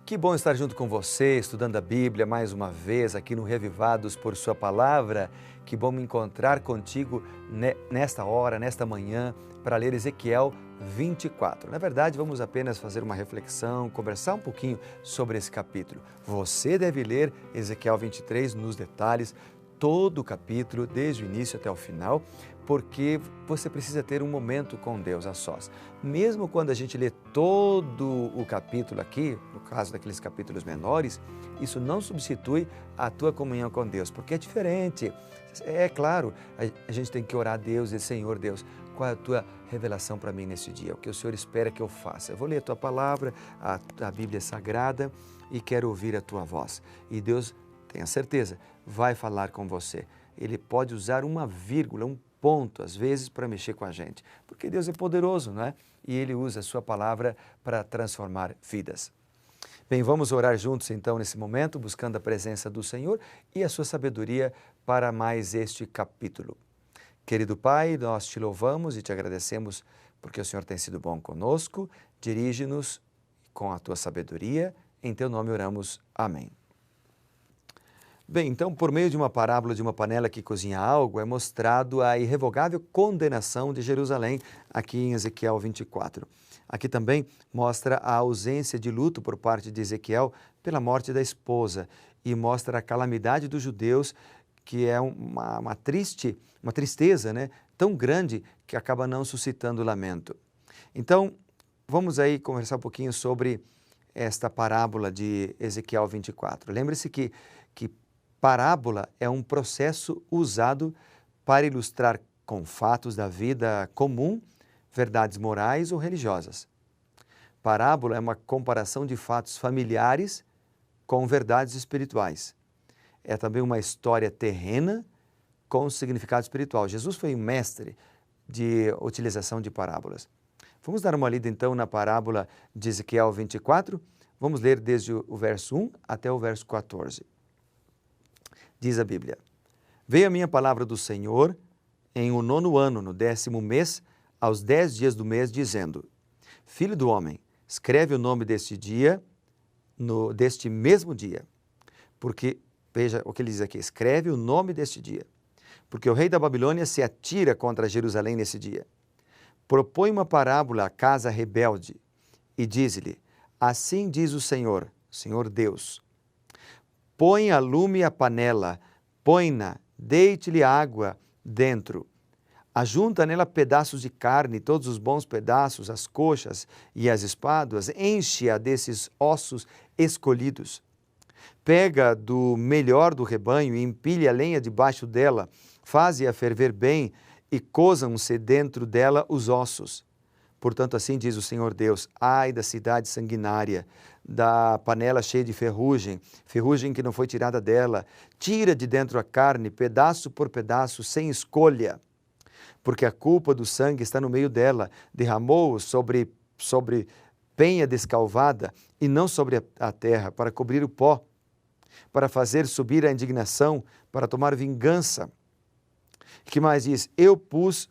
Que bom estar junto com você, estudando a Bíblia mais uma vez aqui no Revivados por Sua Palavra. Que bom me encontrar contigo nesta hora, nesta manhã, para ler Ezequiel 24. Na verdade, vamos apenas fazer uma reflexão, conversar um pouquinho sobre esse capítulo. Você deve ler Ezequiel 23 nos detalhes, todo o capítulo, desde o início até o final, porque você precisa ter um momento com Deus a sós. Mesmo quando a gente lê todo o capítulo aqui, no caso daqueles capítulos menores, isso não substitui a tua comunhão com Deus, porque é diferente. É claro, a gente tem que orar a Deus e Senhor Deus, qual é a tua revelação para mim nesse dia? O que o Senhor espera que eu faça? Eu vou ler a tua palavra, a Bíblia Sagrada, e quero ouvir a tua voz. E Deus, tenha certeza, vai falar com você. Ele pode usar uma vírgula, um ponto, às vezes, para mexer com a gente. Porque Deus é poderoso, não é? E Ele usa a sua palavra para transformar vidas. Bem, vamos orar juntos então nesse momento, buscando a presença do Senhor e a sua sabedoria para mais este capítulo. Querido Pai, nós te louvamos e te agradecemos porque o Senhor tem sido bom conosco. Dirige-nos com a tua sabedoria. Em teu nome oramos. Amém. Bem, então, por meio de uma parábola de uma panela que cozinha algo, é mostrado a irrevogável condenação de Jerusalém, aqui em Ezequiel 24. Aqui também mostra a ausência de luto por parte de Ezequiel pela morte da esposa e mostra a calamidade dos judeus, que é uma tristeza, né, tão grande que acaba não suscitando lamento. Então, vamos aí conversar um pouquinho sobre esta parábola de Ezequiel 24. Lembre-se que parábola é um processo usado para ilustrar com fatos da vida comum, verdades morais ou religiosas. Parábola é uma comparação de fatos familiares com verdades espirituais. É também uma história terrena com significado espiritual. Jesus foi um mestre de utilização de parábolas. Vamos dar uma lida então na parábola de Ezequiel 24. Vamos ler desde o verso 1 até o verso 14. Diz a Bíblia: Veio a minha palavra do Senhor em o 9º ano, no 10º mês, aos 10 dias do mês, dizendo: Filho do homem, escreve o nome deste dia, deste mesmo dia. Porque, veja o que ele diz aqui, escreve o nome deste dia. Porque o rei da Babilônia se atira contra Jerusalém nesse dia. Propõe uma parábola à casa rebelde e diz-lhe: Assim diz o Senhor, Senhor Deus: Põe a lume a panela, põe-na, deite-lhe água dentro. Ajunta nela pedaços de carne, todos os bons pedaços, as coxas e as espáduas, enche-a desses ossos escolhidos. Pega do melhor do rebanho e empilha a lenha debaixo dela, faze-a ferver bem e cozam-se dentro dela os ossos. Portanto, assim diz o Senhor Deus: ai da cidade sanguinária, da panela cheia de ferrugem, ferrugem que não foi tirada dela. Tira de dentro a carne, pedaço por pedaço, sem escolha. Porque a culpa do sangue está no meio dela. Derramou-o sobre penha descalvada e não sobre a terra, para cobrir o pó, para fazer subir a indignação, para tomar vingança. Que mais diz? Eu pus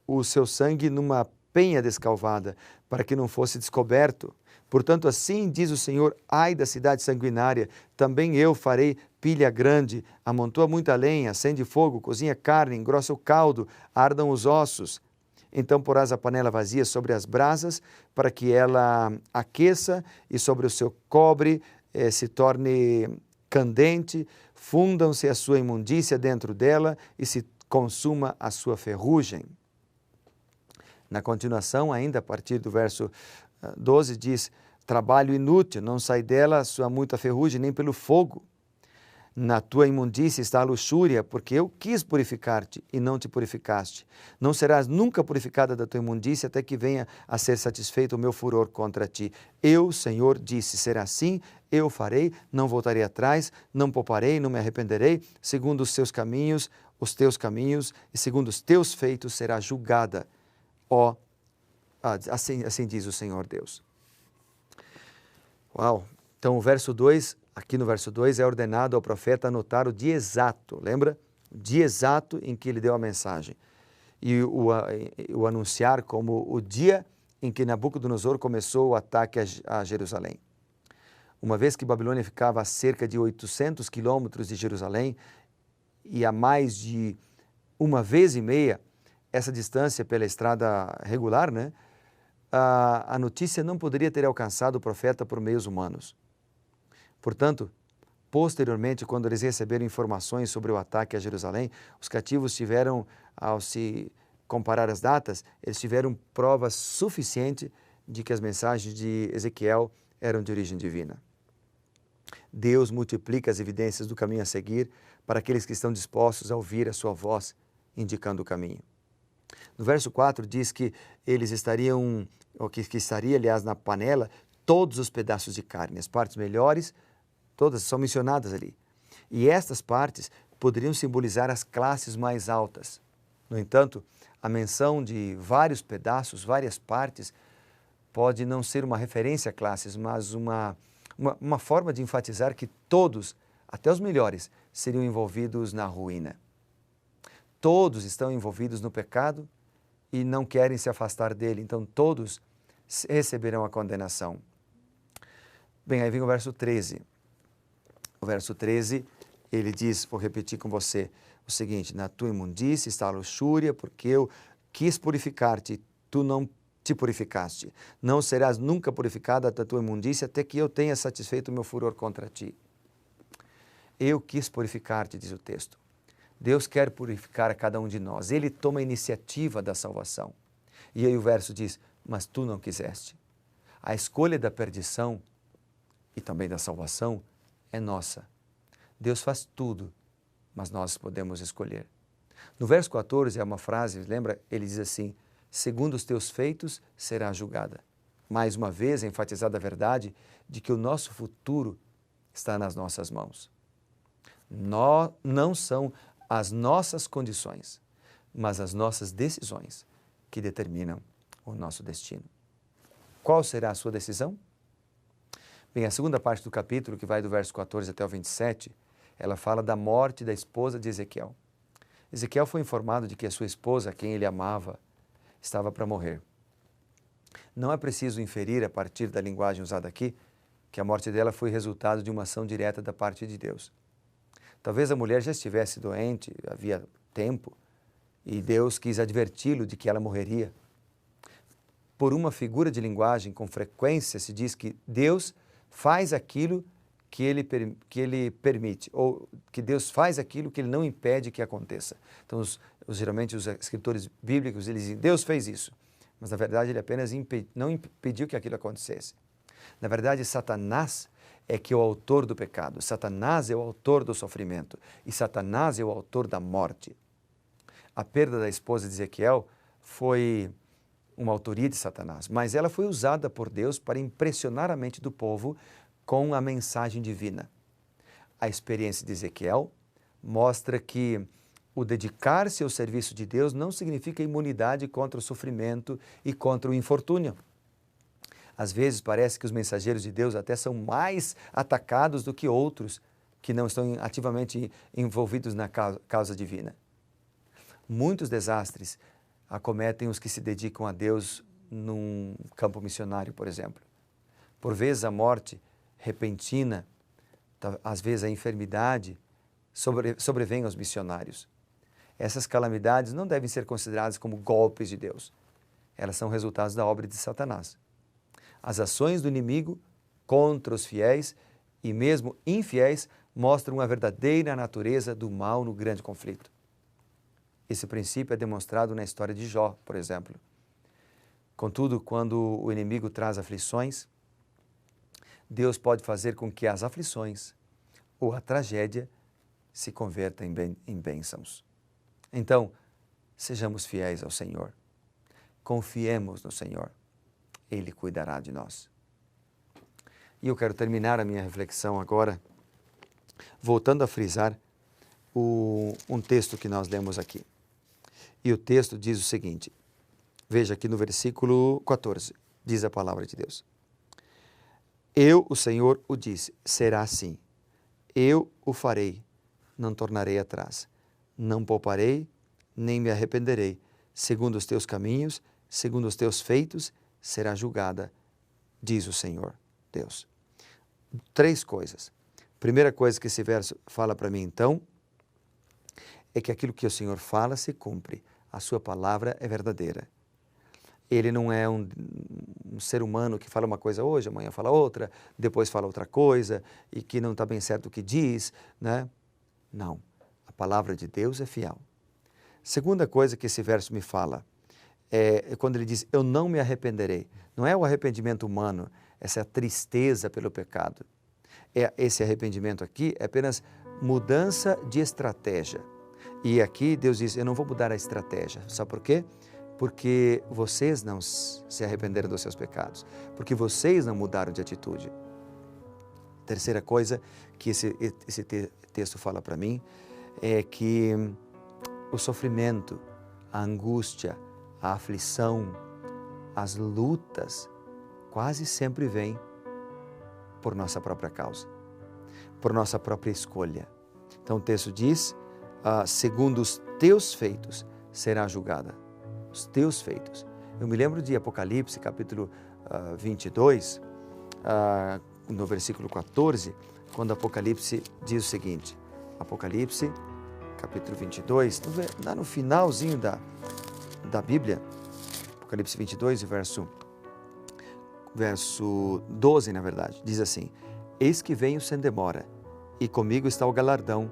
o seu sangue numa penha descalvada, para que não fosse descoberto. Portanto, assim diz o Senhor: ai da cidade sanguinária, também eu farei pilha grande, amontoa muita lenha, acende fogo, cozinha carne, engrossa o caldo, ardam os ossos. Então porás a panela vazia sobre as brasas, para que ela aqueça, e sobre o seu cobre se torne candente, fundam-se a sua imundícia dentro dela, e se consuma a sua ferrugem. Na continuação, ainda a partir do verso 12, diz: trabalho inútil, não sai dela a sua muita ferrugem, nem pelo fogo. Na tua imundícia está a luxúria, porque eu quis purificar-te e não te purificaste. Não serás nunca purificada da tua imundícia até que venha a ser satisfeito o meu furor contra ti. Eu, Senhor, disse: será assim, eu farei, não voltarei atrás, não pouparei, não me arrependerei. Segundo os teus caminhos, e segundo os teus feitos será julgada. Assim diz o Senhor Deus. Uau! Então o verso 2, aqui no verso 2, é ordenado ao profeta anotar o dia exato, lembra? O dia exato em que ele deu a mensagem. E o anunciar como o dia em que Nabucodonosor começou o ataque a Jerusalém. Uma vez que Babilônia ficava a cerca de 800 quilômetros de Jerusalém e a mais de uma vez e meia essa distância pela estrada regular, né? A notícia não poderia ter alcançado o profeta por meios humanos. Portanto, posteriormente, quando eles receberam informações sobre o ataque a Jerusalém, os cativos tiveram, ao se comparar as datas, eles tiveram prova suficiente de que as mensagens de Ezequiel eram de origem divina. Deus multiplica as evidências do caminho a seguir para aqueles que estão dispostos a ouvir a sua voz, indicando o caminho. No verso 4 diz que eles estariam, ou que estaria, aliás, na panela, todos os pedaços de carne. As partes melhores, todas são mencionadas ali. E estas partes poderiam simbolizar as classes mais altas. No entanto, a menção de vários pedaços, várias partes, pode não ser uma referência a classes, mas uma forma de enfatizar que todos, até os melhores, seriam envolvidos na ruína. Todos estão envolvidos no pecado e não querem se afastar dele, então todos receberão a condenação. Bem, aí vem o verso 13. O verso 13, ele diz, vou repetir com você o seguinte: na tua imundície está a luxúria, porque eu quis purificar-te, tu não te purificaste. Não serás nunca purificada da tua imundície, até que eu tenha satisfeito o meu furor contra ti. Eu quis purificar-te, diz o texto. Deus quer purificar a cada um de nós. Ele toma a iniciativa da salvação. E aí o verso diz, mas tu não quiseste. A escolha da perdição e também da salvação é nossa. Deus faz tudo, mas nós podemos escolher. No verso 14 é uma frase, lembra? Ele diz assim, segundo os teus feitos será julgada. Mais uma vez, é enfatizada a verdade de que o nosso futuro está nas nossas mãos. Não são as nossas condições, mas as nossas decisões que determinam o nosso destino. Qual será a sua decisão? Bem, a segunda parte do capítulo, que vai do verso 14 até o 27, ela fala da morte da esposa de Ezequiel. Ezequiel foi informado de que a sua esposa, a quem ele amava, estava para morrer. Não é preciso inferir, a partir da linguagem usada aqui, que a morte dela foi resultado de uma ação direta da parte de Deus. Talvez a mulher já estivesse doente, havia tempo, e Deus quis adverti-lo de que ela morreria. Por uma figura de linguagem, com frequência se diz que Deus faz aquilo que ele permite, ou que Deus faz aquilo que ele não impede que aconteça. Então, geralmente os escritores bíblicos, eles dizem, Deus fez isso, mas na verdade ele apenas não impediu que aquilo acontecesse. Na verdade, Satanás é que é o autor do pecado, Satanás é o autor do sofrimento e Satanás é o autor da morte. A perda da esposa de Ezequiel foi uma autoria de Satanás, mas ela foi usada por Deus para impressionar a mente do povo com a mensagem divina. A experiência de Ezequiel mostra que o dedicar-se ao serviço de Deus não significa imunidade contra o sofrimento e contra o infortúnio. Às vezes parece que os mensageiros de Deus até são mais atacados do que outros que não estão ativamente envolvidos na causa divina. Muitos desastres acometem os que se dedicam a Deus num campo missionário, por exemplo. Por vezes a morte repentina, às vezes a enfermidade sobrevém aos missionários. Essas calamidades não devem ser consideradas como golpes de Deus. Elas são resultados da obra de Satanás. As ações do inimigo contra os fiéis e mesmo infiéis mostram a verdadeira natureza do mal no grande conflito. Esse princípio é demonstrado na história de Jó, por exemplo. Contudo, quando o inimigo traz aflições, Deus pode fazer com que as aflições ou a tragédia se convertam em bênçãos. Então, sejamos fiéis ao Senhor. Confiemos no Senhor. Ele cuidará de nós. E eu quero terminar a minha reflexão agora, voltando a frisar um texto que nós lemos aqui. E o texto diz o seguinte, veja aqui no versículo 14, diz a palavra de Deus. Eu, o Senhor, o disse, será assim. Eu o farei, não tornarei atrás. Não pouparei, nem me arrependerei. Segundo os teus caminhos, segundo os teus feitos, será julgada, diz o Senhor Deus. 3 coisas. Primeira coisa que esse verso fala para mim, então, é que aquilo que o Senhor fala se cumpre. A sua palavra é verdadeira. Ele não é um ser humano que fala uma coisa hoje, amanhã fala outra, depois fala outra coisa e que não está bem certo o que diz, né? Não. A palavra de Deus é fiel. Segunda coisa que esse verso me fala é quando ele diz, eu não me arrependerei. Não é o arrependimento humano, essa tristeza pelo pecado. Esse arrependimento aqui é apenas mudança de estratégia. E aqui Deus diz, eu não vou mudar a estratégia. Sabe por quê? Porque vocês não se arrependeram dos seus pecados. Porque vocês não mudaram de atitude. Terceira coisa que esse texto fala para mim é que o sofrimento, a angústia, a aflição, as lutas, quase sempre vêm por nossa própria causa, por nossa própria escolha. Então o texto diz, segundo os teus feitos será julgada. Os teus feitos. Eu me lembro de Apocalipse, capítulo 22, no versículo 14, quando Apocalipse diz o seguinte, Apocalipse, capítulo 22, lá no finalzinho da Bíblia, Apocalipse 22, verso 12, na verdade, diz assim, eis que venho sem demora, e comigo está o galardão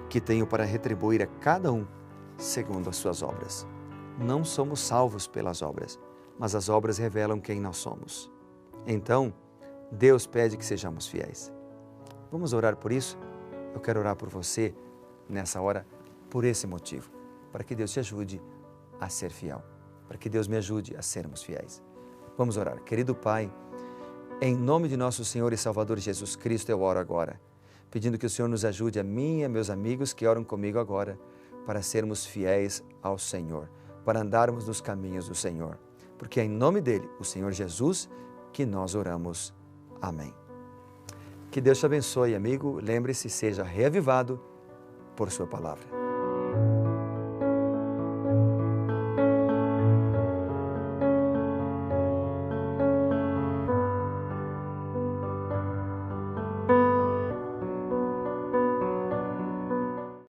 que tenho para retribuir a cada um segundo as suas obras. Não somos salvos pelas obras, mas as obras revelam quem nós somos. Então, Deus pede que sejamos fiéis. Vamos orar por isso? Eu quero orar por você nessa hora, por esse motivo, para que Deus te ajude a ser fiel, para que Deus me ajude a sermos fiéis. Vamos orar. Querido Pai, em nome de nosso Senhor e Salvador Jesus Cristo, eu oro agora, pedindo que o Senhor nos ajude, a mim e a meus amigos que oram comigo agora, para sermos fiéis ao Senhor, para andarmos nos caminhos do Senhor, porque é em nome dele, o Senhor Jesus, que nós oramos. Amém. Que Deus te abençoe, amigo. Lembre-se, seja reavivado por sua palavra.